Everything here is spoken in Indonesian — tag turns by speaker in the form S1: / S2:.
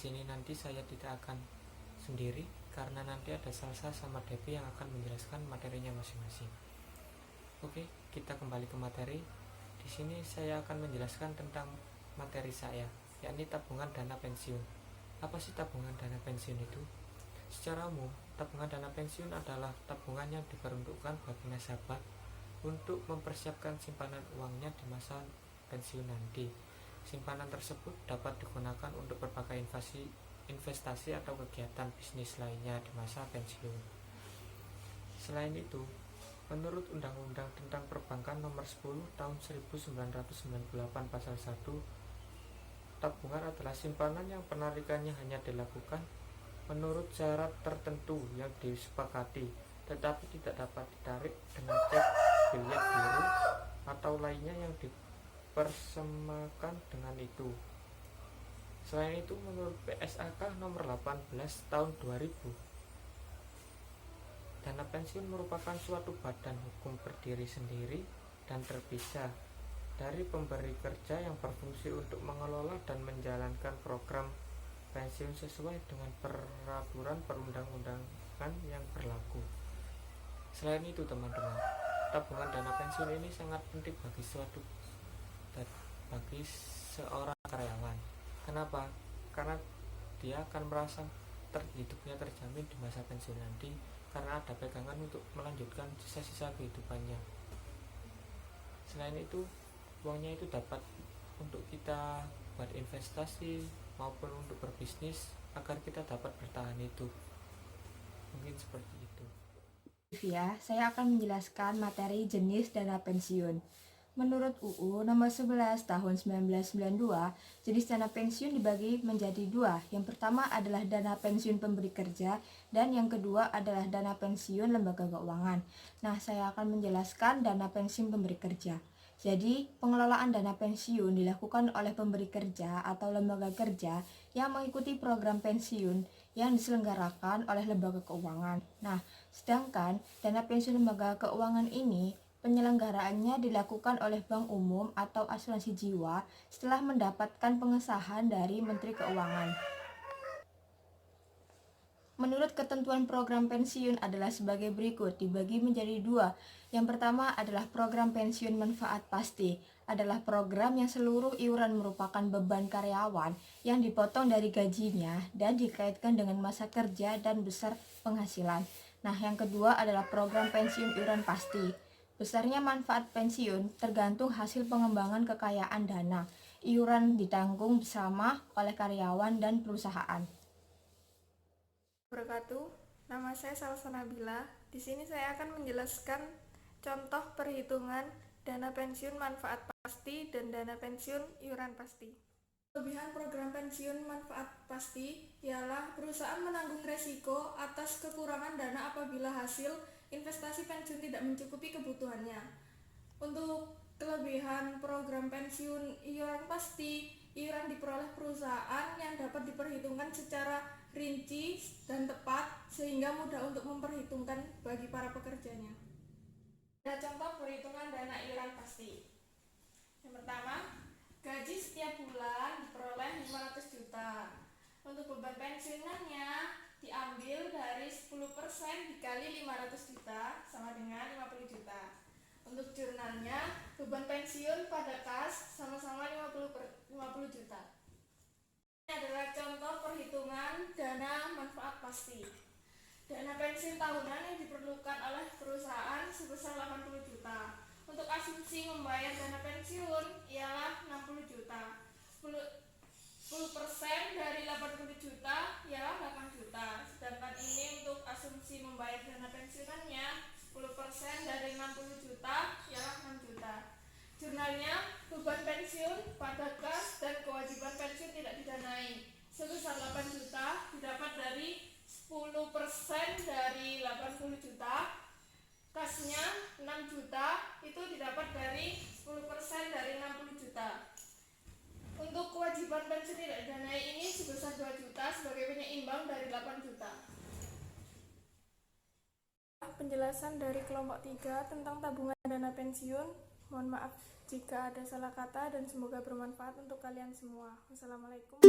S1: sini nanti saya tidak akan sendiri karena nanti ada Salsa sama Devi yang akan menjelaskan materinya masing-masing. Oke, kita kembali ke materi. Di sini saya akan menjelaskan tentang materi saya, yakni tabungan dana pensiun. Apa sih tabungan dana pensiun itu? Secara umum, tabungan dana pensiun adalah tabungan yang diperuntukkan bagi nasabah untuk mempersiapkan simpanan uangnya di masa pensiun nanti. Simpanan tersebut dapat digunakan untuk berbagai investasi atau kegiatan bisnis lainnya di masa pensiun. Selain itu, menurut Undang-Undang tentang Perbankan Nomor 10 Tahun 1998 Pasal 1, tabungan adalah simpanan yang penarikannya hanya dilakukan menurut syarat tertentu yang disepakati, tetapi tidak dapat ditarik dengan cek, bilet biru, atau lainnya yang dipersemakan dengan itu. Selain itu, menurut PSAK nomor 18 tahun 2000, dana pensiun merupakan suatu badan hukum berdiri sendiri dan terpisah dari pemberi kerja yang berfungsi untuk mengelola dan menjalankan program pensiun sesuai dengan peraturan perundang-undangan yang berlaku. Selain itu, teman-teman, tabungan dana pensiun ini sangat penting bagi seorang karyawan. Kenapa? Karena dia akan merasa hidupnya terjamin di masa pensiun nanti karena ada pegangan untuk melanjutkan sisa-sisa kehidupannya. Selain itu, uangnya itu dapat untuk kita buat investasi maupun untuk berbisnis agar kita dapat bertahan hidup. Mungkin seperti itu.
S2: Saya akan menjelaskan materi jenis dana pensiun. Menurut UU Nomor 11 Tahun 1992, jenis dana pensiun dibagi menjadi dua. Yang pertama adalah dana pensiun pemberi kerja dan yang kedua adalah dana pensiun lembaga keuangan. Nah, saya akan menjelaskan dana pensiun pemberi kerja. Jadi, pengelolaan dana pensiun dilakukan oleh pemberi kerja atau lembaga kerja yang mengikuti program pensiun yang diselenggarakan oleh lembaga keuangan. Nah, sedangkan dana pensiun lembaga keuangan ini penyelenggaraannya dilakukan oleh Bank Umum atau Asuransi Jiwa setelah mendapatkan pengesahan dari Menteri Keuangan. Menurut ketentuan program pensiun adalah sebagai berikut, dibagi menjadi dua. Yang pertama adalah program pensiun manfaat pasti, adalah program yang seluruh iuran merupakan beban karyawan yang dipotong dari gajinya dan dikaitkan dengan masa kerja dan besar penghasilan. Nah, yang kedua adalah program pensiun iuran pasti. Besarnya manfaat pensiun tergantung hasil pengembangan kekayaan dana. Iuran ditanggung bersama oleh karyawan dan perusahaan.
S3: Wabarakatuh. Nama saya Salsa Nabila. Di sini saya akan menjelaskan contoh perhitungan dana pensiun manfaat pasti dan dana pensiun iuran pasti. Kelebihan program pensiun manfaat pasti ialah perusahaan menanggung resiko atas kekurangan dana apabila hasil investasi pensiun tidak mencukupi kebutuhannya. Untuk kelebihan program pensiun iuran pasti, iuran diperoleh perusahaan yang dapat diperhitungkan secara rinci dan tepat sehingga mudah untuk memperhitungkan bagi para pekerjanya. Ada contoh perhitungan dana iuran pasti. Yang pertama, gaji setiap bulan diperoleh 500 juta. Untuk beban pensiunannya diambil dari 10% dikali 500 juta sama dengan 50 juta. Untuk jurnalnya, beban pensiun pada kas sama-sama 50 juta. Ini adalah contoh perhitungan dana manfaat pasti. Dana pensiun tahunan yang diperlukan oleh perusahaan sebesar 80 juta. Untuk asumsi membayar dana pensiun ialah 60 juta. 10% dari 80 juta ialah 8 juta. Sedangkan ini untuk asumsi membayar dana pensiunannya 10% dari 60 juta ialah 6 juta. Jurnalnya, beban pensiun pada kas dan kewajiban pensiun tidak didanai sebesar 8 juta didapat dari 10% dari 80 juta. Kasnya 6 juta itu didapat dari 10% dari 60 juta. Untuk kewajiban pensiun tidak didanai ini sebesar 2 juta sebagai penyeimbang dari 8 juta. Penjelasan dari kelompok 3 tentang tabungan dana pensiun. Mohon maaf jika ada salah kata dan semoga bermanfaat untuk kalian semua. Wassalamualaikum.